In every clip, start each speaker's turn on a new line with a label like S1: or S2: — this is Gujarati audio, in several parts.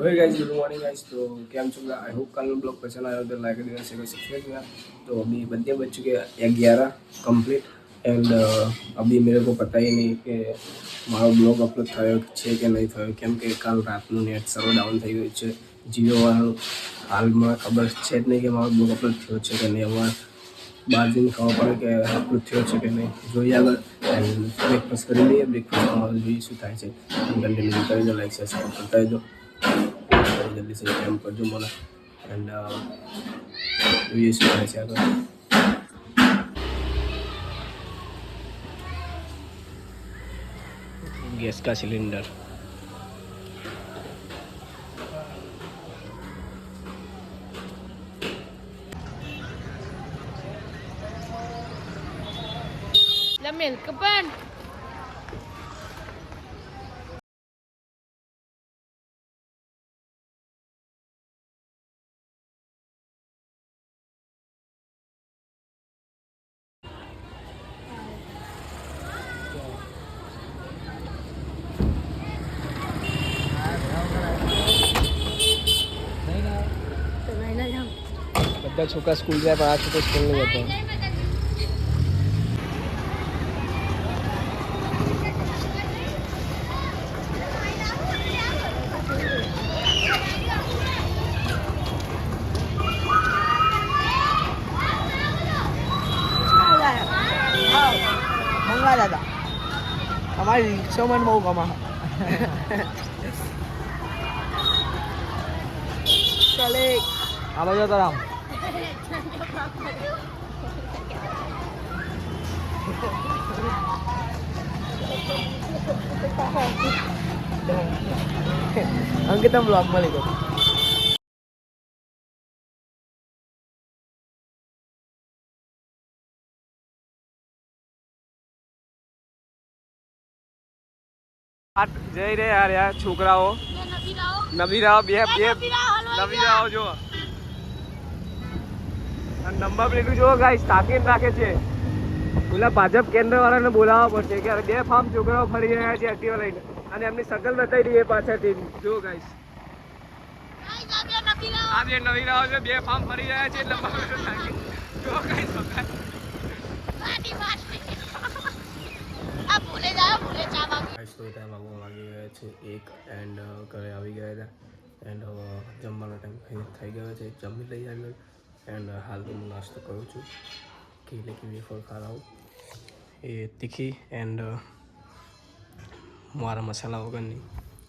S1: Okay guys, good morning guys. तो क्या हम चुका आई होप कल ब्लॉग पसंद आया तो लाइक देना, शेयर सब्सक्राइब करना। तो अभी बच्चे बज चुके हैं 11 कंप्लीट एंड अभी मेरे को पता ही नहीं कि મારો બ્લોગ અપલોડ થયો છે કે નહીં થયો, કેમ કે કાલ રાતનું નેટ સર્વર ડાઉન થઈ ગયું છે જીઓવાળું. હાલમાં ખબર છે જ નહીં કે મારો બ્લોગ અપલોડ થયો છે કે નહીં. હવે બાર જઈને ખબર પડે કે અપલોડ થયો છે કે નહીં. જોઈએ આગળ એન્ડ બ્રેકફાસ્ટ કરી લઈએ. બ્રેકફાસ્ટમાં જોઈએ શું થાય છે. કન્ટિન્યુ કરી દો, લાઈક સબસ્ક્રાઈબ કરતા રહેજો. जल्दी से टाइम कर जो मला एंड ये सुना है अगर गैस का सिलेंडर
S2: मिल्क पण
S1: બધા છોકરા સ્કૂલ જાય પણ આ છોકરો સ્કૂલ નહીં જતો.
S3: મંગા દાદા અમારી રિક્ષામાં બહુ ગમા ચાલે હાલો જો તરામ અંકિતમ બ્લોગ મળી ગયો. જઈ રહ્યા યાર છોકરાઓ નબીરાઓ બે નબીરાઓ જો નંબર પ્લેટું જો ગાઈસ તાકીને રાખે છે. પેલા ભાજપ કેન્દ્ર વાળાને બોલાવવા પડશે કે બે ફાર્મ છોકરાઓ ફરી રહ્યા છે એક્ટિવા લઈને અને એમની શકલ બતાવી દઈએ પાછળથી. જો ગાઈસ આ બે નબીરાઓ છે, બે ફાર્મ ફરી રહ્યા છે. નંબર પ્લેટું તાકી જો ગાઈસ તો ટાઈમ આગળ વાગી ગયા છે 1 એન્ડ ઘરે આવી ગયા હતા એન્ડ હવે જમવાનો ટાઈમ થઈ ગયો છે. જમી લઈ આગળ એન્ડ હાલ તો હું નાસ્તો કરું છું. કેલે કે વેફર ખારાવું એ તીખી એન્ડ મારા મસાલા વગરની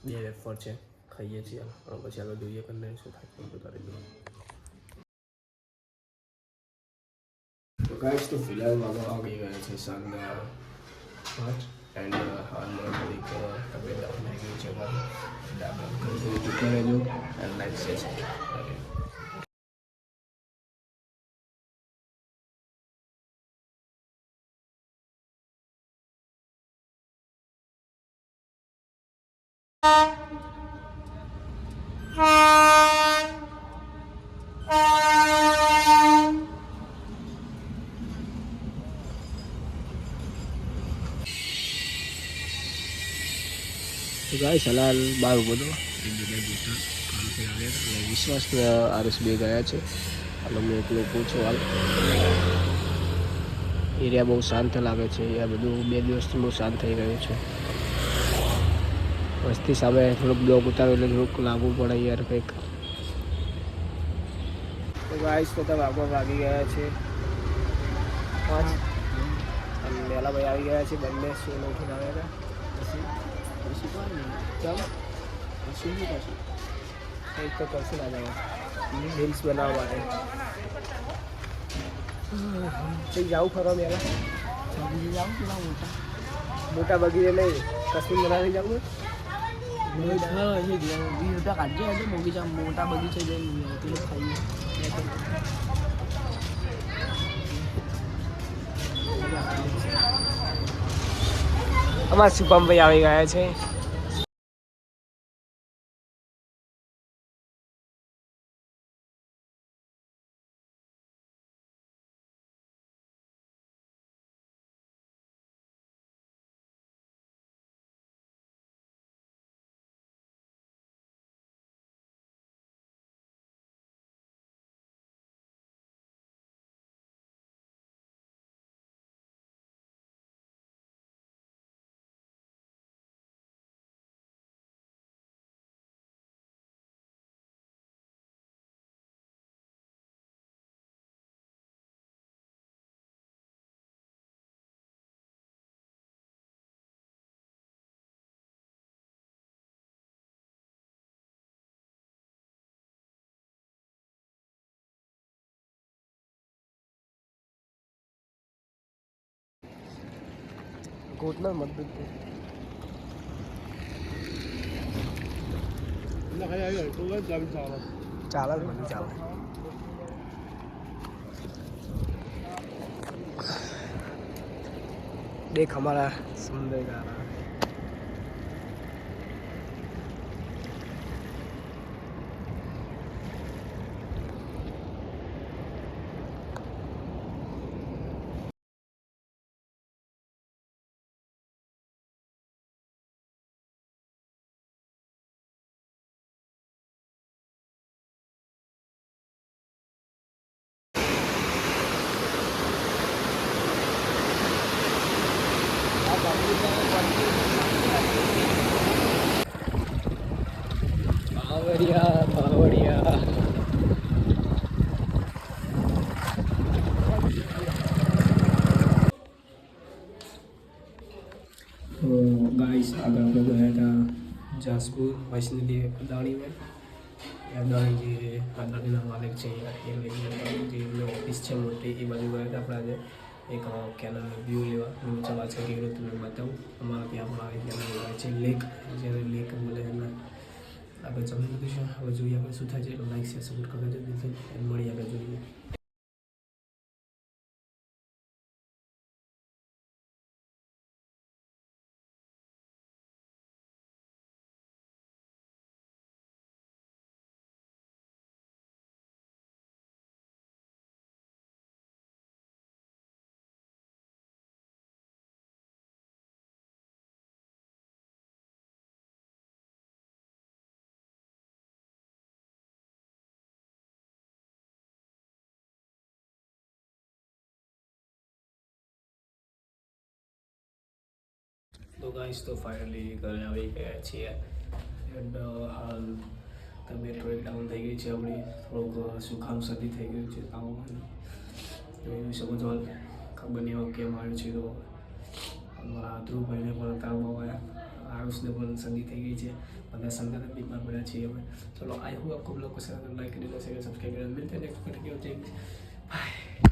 S3: 2 વેફર છે, ખાઈએ છીએ. પછી આગળ જોઈએ કરીને શું થાય તો તારે જોઈએ. તો ગાઈસ તો ફિલહાલ આગળ આવી ગયા છે સાંજના 5 एंड हाल एक तबियत डाउन है गई है हमारी. जुटे रहेજો एंड लाइक शेयर तो गाइस हलाल बार बोलो કામથી આવ્યા અને વિશ્વાસના આરસ બે ગયા છે. હાલ અમે એકલો પૂછો હાલ એરિયા બહુ શાંત લાગે છે. આ બધું 2 દિવસથી બહુ શાંત થઈ ગયું છે. વસ્તી સામે થોડુંક બ્લોગ ઉતારો એટલે થોડુંક લાગવું પડે યાર કંઈક. તો ગાઈસ બધા વાગી ગયા છે 5 અને મેલા ભાઈ આવી ગયા છે. બંને સોનો ઉઠીને આવ્યા હતા. એક તો કરશું ના જાવ રીલ્સ બનાવવા માટે જાઉં ખરો મેલા મોટા બગીચે નહીં કશું બનાવી જાઉં કાઢજે બગીચા મોટા બગીચે જઈને ખાઈએ. અમારા શુભમભાઈ આવી ગયા છે.
S1: કોટના મતલબ ચાલે બધું ચાલે देख हमारा सुंदर गाना बावड़िया बावड़िया तो गाइस अगर हम लोग गया था जासपुर वैष्णवी अदानी में अदानी जी अदानी ना मालिक चाहिए ये ऑफिस है मोटी એ બાજુ ગયા હતા આપણે આજે એક કેનલ વ્યૂ લેવા હું ચાલો આજે કેવી રીતે તમને બતાવું અમારા ત્યાં પણ આવી કેનલ છે લેક જ્યારે લેક બોલે એમને આગળ જમી લીધું છે હવે જોઈએ આગળ શું થાય છે એટલે લાઈક શેર સપોર્ટ કરજો દિલથી મળી આગળ જોઈએ तो गाइस तो फाइनली घरे આવી ગયા છીએ એન્ડ હાલ તબિયત થોડી ડાઉન થઈ ગઈ છે આપણી થોડુંક સુખામ શરદી થઈ ગયું છે તાવ જોઈ શકો છો ખબર નહીં હવે કેમ આવ્યું છે તો અમારા ધ્રુવભાઈને પણ તાવ બહુ આવ્યા આયુષને પણ શરદી થઈ ગઈ છે બધા સંગાત બીમાર પડ્યા છીએ હવે ચલો આઈ હોપ આપકો બ્લોગ પસંદ આया लाइक कर दीजिए सब्सक्राइब कर दीजिए मिलते हैं नेक्स्ट वीडियो में बाय